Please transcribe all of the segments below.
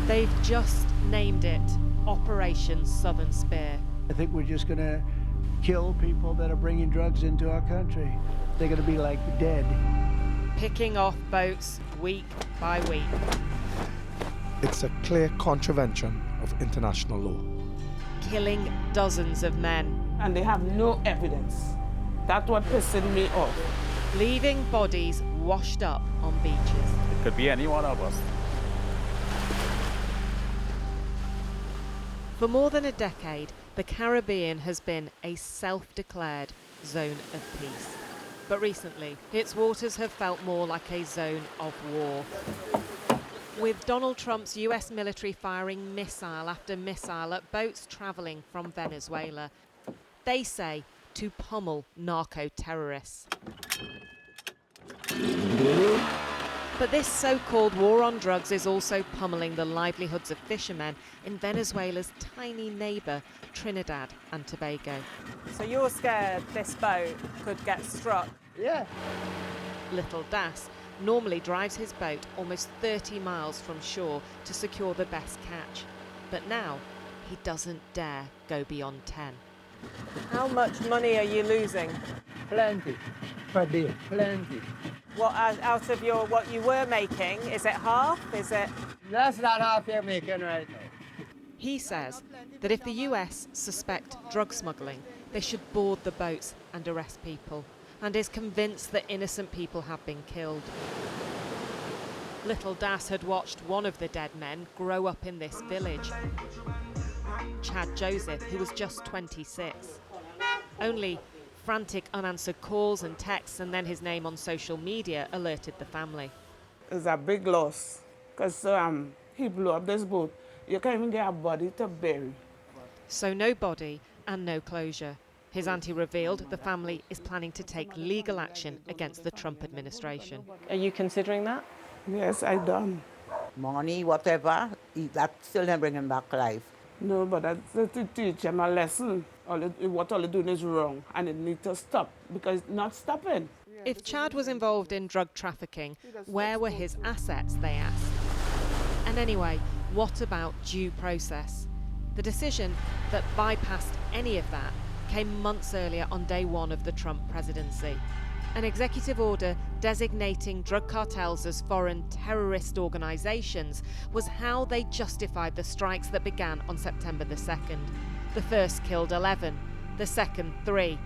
They've just named it Operation Southern Spear. I think we're just going to kill people that are bringing drugs into our country. They're going to be like dead. Picking off boats week by week. It's a clear contravention of international law. Killing dozens of men. And they have no evidence. That's what pissing me off. Leaving bodies washed up on beaches. It could be any one of us. For more than a decade, the Caribbean has been a self-declared zone of peace. But recently, its waters have felt more like a zone of war. With Donald Trump's US military firing missile after missile at boats travelling from Venezuela, they say to pummel narco-terrorists. But this so-called war on drugs is also pummeling the livelihoods of fishermen in Venezuela's tiny neighbour, Trinidad and Tobago. So you're scared this boat could get struck? Yeah. Little Das normally drives his boat almost 30 miles from shore to secure the best catch. But now, he doesn't dare go beyond 10. How much money are you losing? Plenty. Per day. Plenty. What out of what you were making? Is it half? Is it? That's not half you're making right now. He says that if the US suspect drug smuggling, they should board the boats and arrest people, and is convinced that innocent people have been killed. Little Das had watched one of the dead men grow up in this village, Chad Joseph, who was just 26. Only frantic unanswered calls and texts and then his name on social media alerted the family. It's a big loss because he blew up this boat. You can't even get a body to bury. So no body and no closure. His auntie revealed the family is planning to take legal action against the Trump administration. Are you considering that? Yes, I done. Money, whatever, that still not bring him back alive. No, but that's to teach him a lesson. What all they're doing is wrong, and it needs to stop because it's not stopping. If Chad was involved in drug trafficking, where were his assets, they asked. And anyway, what about due process? The decision that bypassed any of that came months earlier on day one of the Trump presidency. An executive order designating drug cartels as foreign terrorist organisations was how they justified the strikes that began on September the 2nd. The first killed 11, the second 3.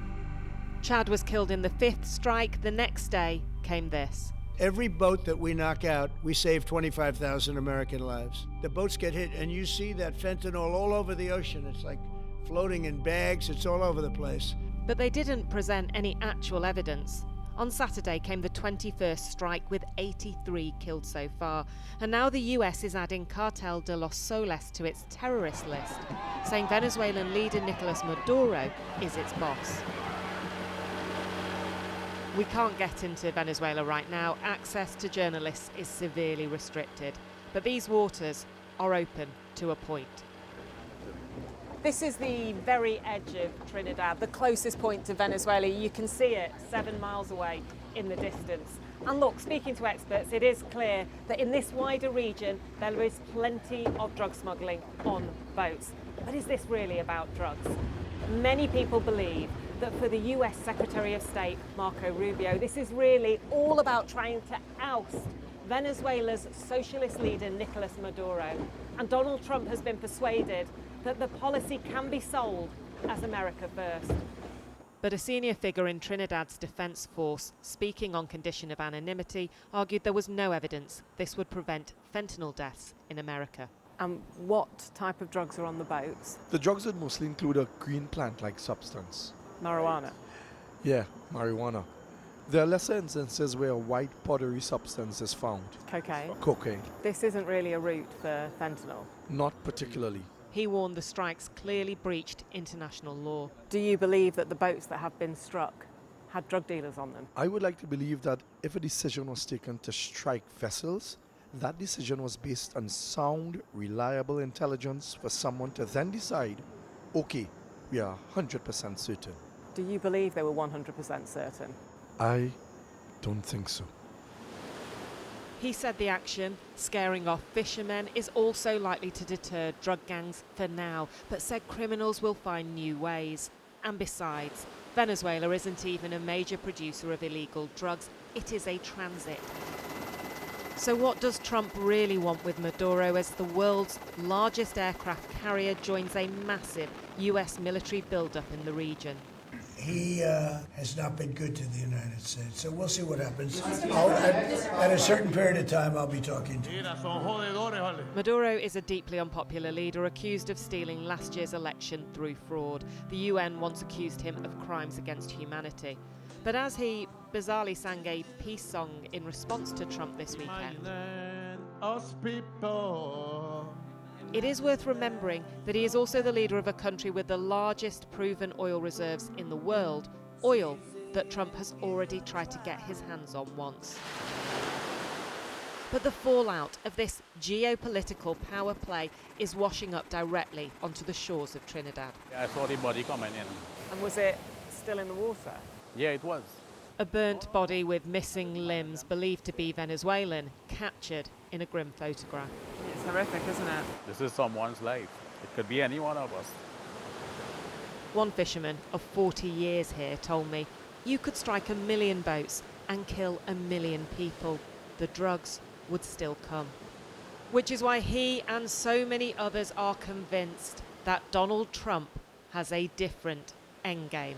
Chad was killed in the 5th strike. The next day came this. Every boat that we knock out, we save 25,000 American lives. The boats get hit, and you see that fentanyl all over the ocean. It's like floating in bags. It's all over the place. But they didn't present any actual evidence. On Saturday came the 21st strike with 83 killed so far, and now the US is adding Cartel de los Soles to its terrorist list, saying Venezuelan leader Nicolas Maduro is its boss. We can't get into Venezuela right now. Access to journalists is severely restricted, but these waters are open to a point. This is the very edge of Trinidad, the closest point to Venezuela. You can see it 7 miles away in the distance. And look, speaking to experts, it is clear that in this wider region, there is plenty of drug smuggling on boats. But is this really about drugs? Many people believe that for the US Secretary of State, Marco Rubio, this is really all about trying to oust Venezuela's socialist leader, Nicolas Maduro. And Donald Trump has been persuaded that the policy can be sold as America first. But a senior figure in Trinidad's defence force, speaking on condition of anonymity, argued there was no evidence this would prevent fentanyl deaths in America. What type of drugs are on the boats? The drugs would mostly include a green plant-like substance. Marijuana? Yeah, marijuana. There are lesser instances where a white powdery substance is found. Cocaine? Cocaine. This isn't really a route for fentanyl. Not particularly. He warned the strikes clearly breached international law. Do you believe that the boats that have been struck had drug dealers on them? I would like to believe that if a decision was taken to strike vessels, that decision was based on sound, reliable intelligence for someone to then decide, okay, we are 100% certain. Do you believe they were 100% certain? I don't think so. He said the action, scaring off fishermen, is also likely to deter drug gangs for now, but said criminals will find new ways. And besides, Venezuela isn't even a major producer of illegal drugs, it is a transit. So what does Trump really want with Maduro as the world's largest aircraft carrier joins a massive US military buildup in the region? He has not been good to the United States, so we'll see what happens. At a certain period of time, I'll be talking to him. Maduro is a deeply unpopular leader accused of stealing last year's election through fraud. The UN once accused him of crimes against humanity. But as he bizarrely sang a peace song in response to Trump this weekend, it is worth remembering that he is also the leader of a country with the largest proven oil reserves in the world, oil that Trump has already tried to get his hands on once. But the fallout of this geopolitical power play is washing up directly onto the shores of Trinidad. I saw the body coming in. And was it still in the water? Yeah, it was. A burnt body with missing limbs, believed to be Venezuelan, captured in a grim photograph. It's horrific, isn't it? This is someone's life. It could be any one of us. One fisherman of 40 years here told me, you could strike 1 million boats and kill 1 million people. The drugs would still come. Which is why he and so many others are convinced that Donald Trump has a different endgame.